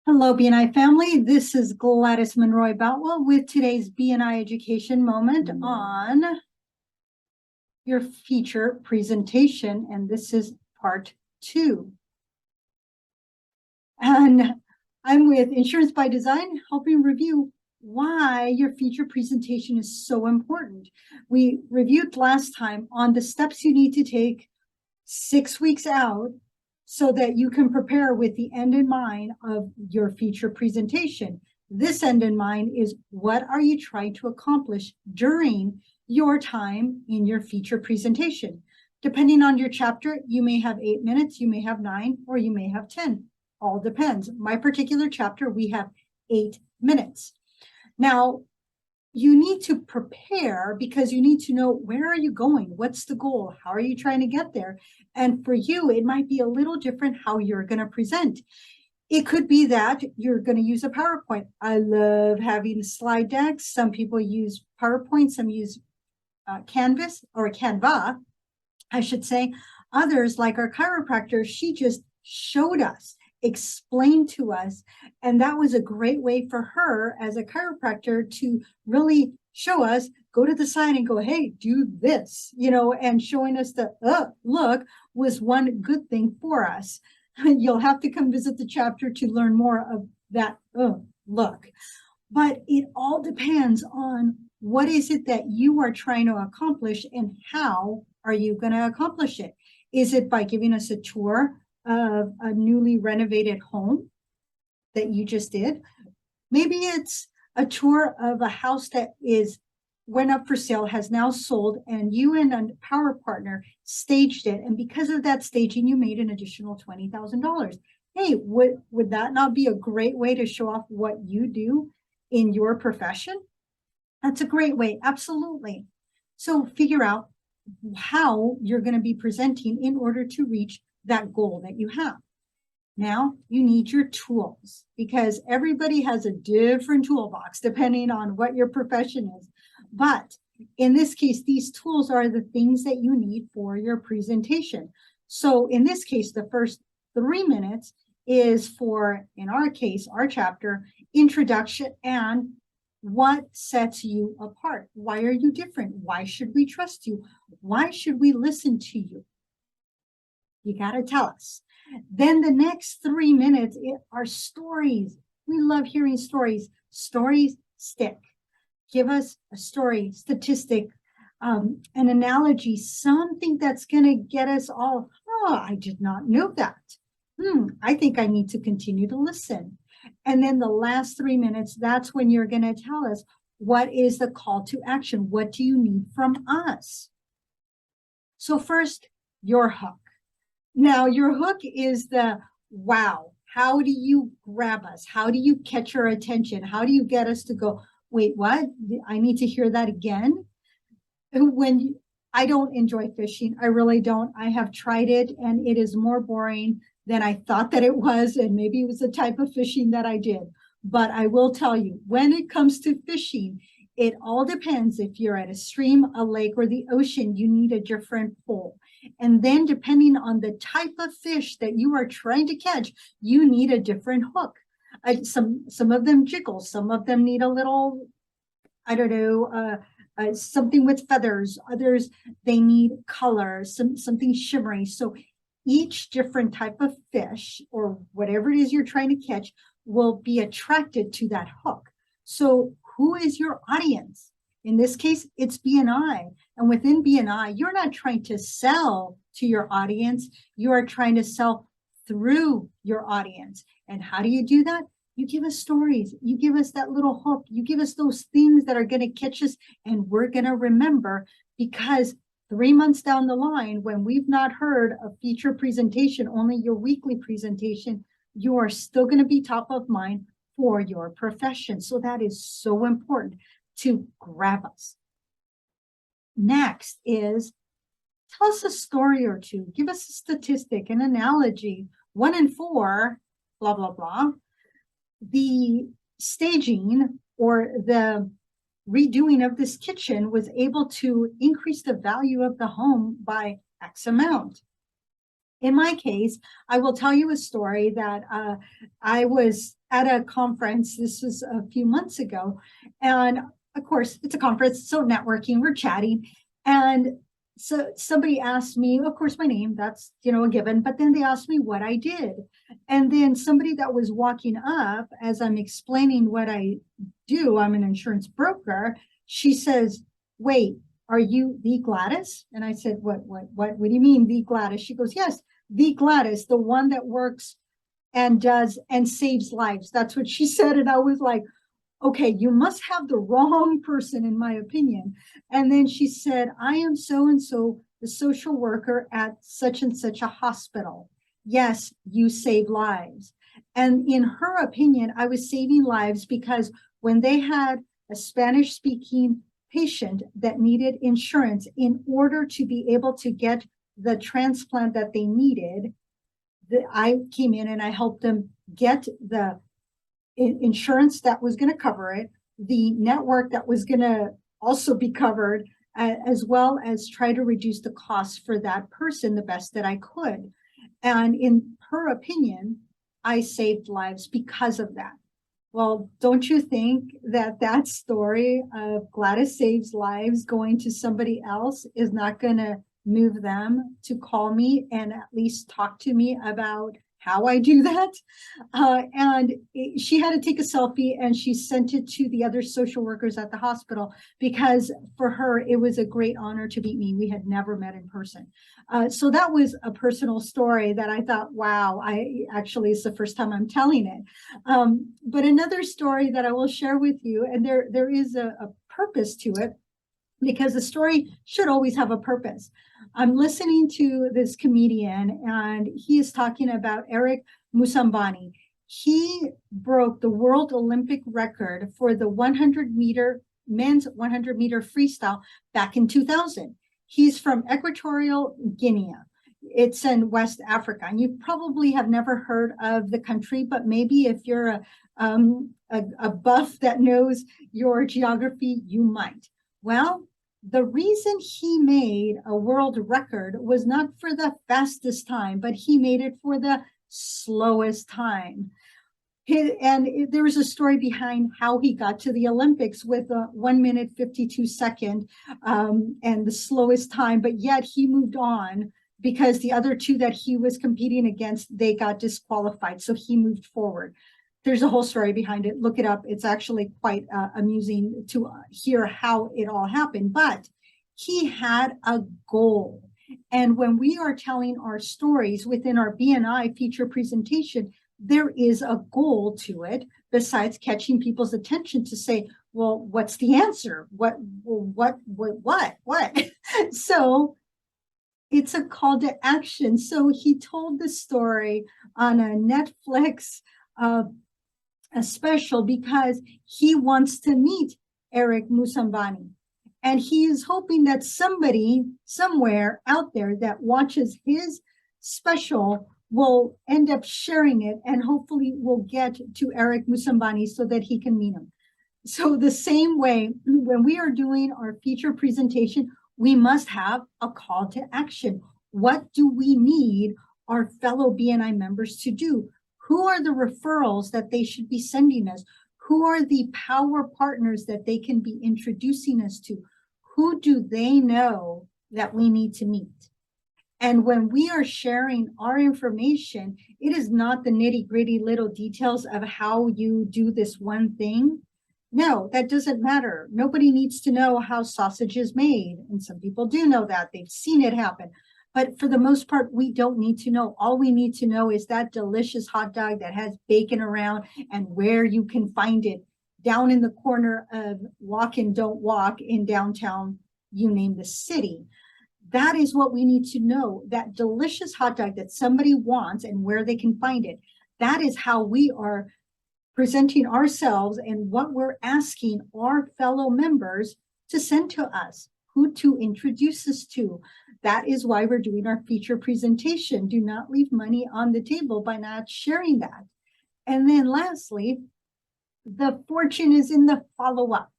Hello, BNI family. This is Gladys Monroy Boutwell with today's BNI Education Moment on your feature presentation, and this is part 2. And I'm with Insurance by Design, helping review why your feature presentation is so important. We reviewed last time on the steps you need to take 6 weeks out so that you can prepare with the end in mind of your feature presentation. This end in mind is, what are you trying to accomplish during your time in your feature presentation? Depending on your chapter, you may have 8 minutes, you may have 9, or you may have 10. All depends. My particular chapter, we have 8 minutes. Now, you need to prepare because you need to know, where are you going? What's the goal? How are you trying to get there? And for you, it might be a little different how you're going to present. It could be that you're going to use a PowerPoint. I love having slide decks. Some people use PowerPoint, some use Canvas or Canva, I should say. Others, like our chiropractor, she just showed us, explained to us, and that was a great way for her as a chiropractor to really show us, go to the side and go, hey, do this, and showing us that look was one good thing for us. You'll have to come visit the chapter to learn more of that look. But it all depends on what is it that you are trying to accomplish and how are you going to accomplish it. Is it by giving us a tour of a newly renovated home that you just did? Maybe it's a tour of a house that went up for sale, has now sold, and you and a power partner staged it. And because of that staging, you made an additional $20,000. Hey, would that not be a great way to show off what you do in your profession? That's a great way. Absolutely. So figure out how you're going to be presenting in order to reach that goal that you have. Now you need your tools, because everybody has a different toolbox depending on what your profession is. But in this case, these tools are the things that you need for your presentation. So in this case, the first 3 minutes is for, in our case, our chapter, introduction and what sets you apart. Why are you different? Why should we trust you? Why should we listen to you? You got to tell us. Then the next 3 minutes are stories. We love hearing stories. Stories stick. Give us a story, statistic, an analogy, something that's going to get us all, I did not know that. I think I need to continue to listen. And then the last 3 minutes, that's when you're going to tell us, what is the call to action? What do you need from us? So first, your hook. Now, your hook is the wow. How do you grab us? How do you catch our attention? How do you get us to go, wait, what? I need to hear that again. When I don't enjoy fishing, I really don't. I have tried it and it is more boring than I thought that it was. And maybe it was the type of fishing that I did. But I will tell you, when it comes to fishing, it all depends. If you're at a stream, a lake, or the ocean, you need a different pole. And then depending on the type of fish that you are trying to catch, you need a different hook. Some of them jiggle, some of them need a little, I don't know, something with feathers. Others, they need color, something shimmery. So each different type of fish or whatever it is you're trying to catch will be attracted to that hook. So who is your audience? In this case, it's BNI. And within BNI, you're not trying to sell to your audience. You are trying to sell through your audience. And how do you do that? You give us stories. You give us that little hook. You give us those things that are going to catch us, and we're going to remember, because 3 months down the line, when we've not heard a feature presentation, only your weekly presentation, you are still going to be top of mind for your profession. So that is so important to grab us. Next is, tell us a story or two. Give us a statistic, an analogy. 1 in 4, blah, blah, blah. The staging or the redoing of this kitchen was able to increase the value of the home by X amount. In my case, I will tell you a story that I was at a conference. This was a few months ago. And of course, it's a conference, so networking, we're chatting. And so somebody asked me, of course, my name, that's, a given, but then they asked me what I did. And then somebody that was walking up, as I'm explaining what I do, I'm an insurance broker, she says, wait, are you the Gladys? And I said, what do you mean the Gladys? She goes, yes, the Gladys, the one that works and does and saves lives. That's what she said. And I was like, okay, you must have the wrong person, in my opinion. And then she said, I am so-and-so, the social worker at such and such a hospital. Yes, you save lives. And in her opinion, I was saving lives because when they had a Spanish-speaking patient that needed insurance in order to be able to get the transplant that they needed, I came in and I helped them get the insurance that was going to cover it, the network that was going to also be covered, as well as try to reduce the costs for that person the best that I could. And in her opinion, I saved lives because of that. Well, don't you think that that story of Gladys saves lives going to somebody else is not going to move them to call me and at least talk to me about how I do that? She had to take a selfie and she sent it to the other social workers at the hospital because for her, it was a great honor to meet me. We had never met in person. So that was a personal story that I thought, wow, it's the first time I'm telling it. But another story that I will share with you, and there is a purpose to it, because the story should always have a purpose. I'm listening to this comedian and he is talking about Eric Musambani. He broke the world Olympic record for the 100-meter men's 100-meter freestyle back in 2000. He's from Equatorial Guinea. It's in West Africa, and you probably have never heard of the country, but maybe if you're a buff that knows your geography, you might. Well, the reason he made a world record was not for the fastest time, but he made it for the slowest time. There was a story behind how he got to the Olympics with a 1 minute 52 second and the slowest time, but yet he moved on because the other two that he was competing against, they got disqualified. So he moved forward. There's a whole story behind it. Look it up. It's actually quite amusing to hear how it all happened. But he had a goal. And when we are telling our stories within our BNI feature presentation, there is a goal to it besides catching people's attention to say, well, what's the answer? What? So it's a call to action. So he told the story on a Netflix a special because he wants to meet Eric Musambani. And he is hoping that somebody somewhere out there that watches his special will end up sharing it and hopefully will get to Eric Musambani so that he can meet him. So the same way, when we are doing our feature presentation, we must have a call to action. What do we need our fellow BNI members to do? Who are the referrals that they should be sending us? Who are the power partners that they can be introducing us to? Who do they know that we need to meet? And when we are sharing our information, it is not the nitty-gritty little details of how you do this one thing. No, that doesn't matter. Nobody needs to know how sausage is made. And some people do know that. They've seen it happen. But for the most part, we don't need to know. All we need to know is that delicious hot dog that has bacon around and where you can find it down in the corner of Walk and Don't Walk in downtown, you name the city. That is what we need to know, that delicious hot dog that somebody wants and where they can find it. That is how we are presenting ourselves and what we're asking our fellow members to send to us, who to introduce us to. That is why we're doing our feature presentation. Do not leave money on the table by not sharing that. And then lastly, the fortune is in the follow-up.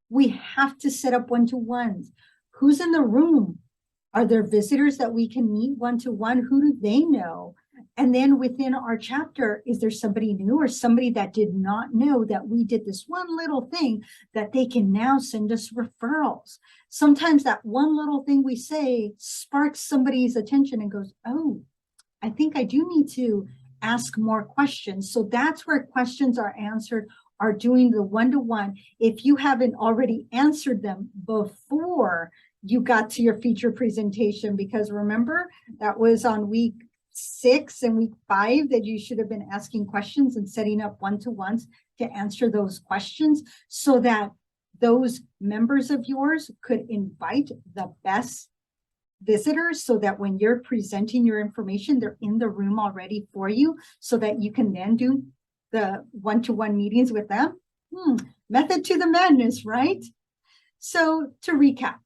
We have to set up one-to-ones. Who's in the room? Are there visitors that we can meet one-to-one? Who do they know? And then within our chapter, is there somebody new or somebody that did not know that we did this one little thing that they can now send us referrals? Sometimes that one little thing we say sparks somebody's attention and goes, oh, I think I do need to ask more questions. So that's where questions are answered, are doing the one-to-one. If you haven't already answered them before you got to your feature presentation, because remember, that was on week 6 and week 5 that you should have been asking questions and setting up one-to-ones to answer those questions so that those members of yours could invite the best visitors, so that when you're presenting your information, they're in the room already for you, so that you can then do the one-to-one meetings with them. Method to the madness, right? So to recap,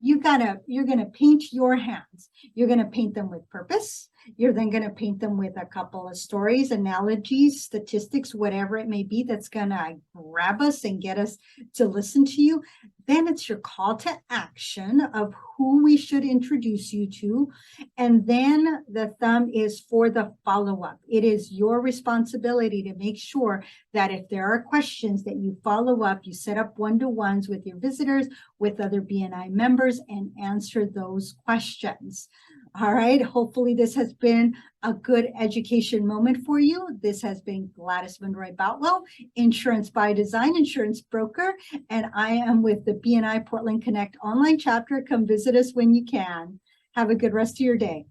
you're gonna paint your hands. You're gonna paint them with purpose. You're then gonna paint them with a couple of stories, analogies, statistics, whatever it may be that's gonna grab us and get us to listen to you. Then it's your call to action of who we should introduce you to. And then the thumb is for the follow-up. It is your responsibility to make sure that if there are questions that you follow up, you set up one-to-ones with your visitors, with other BNI members, and answer those questions. All right, hopefully this has been a good education moment for you. This has been Gladys Monroy Boutwell, Insurance by Design, insurance broker, and I am with the BNI Portland Connect online chapter. Come visit us when you can. Have a good rest of your day.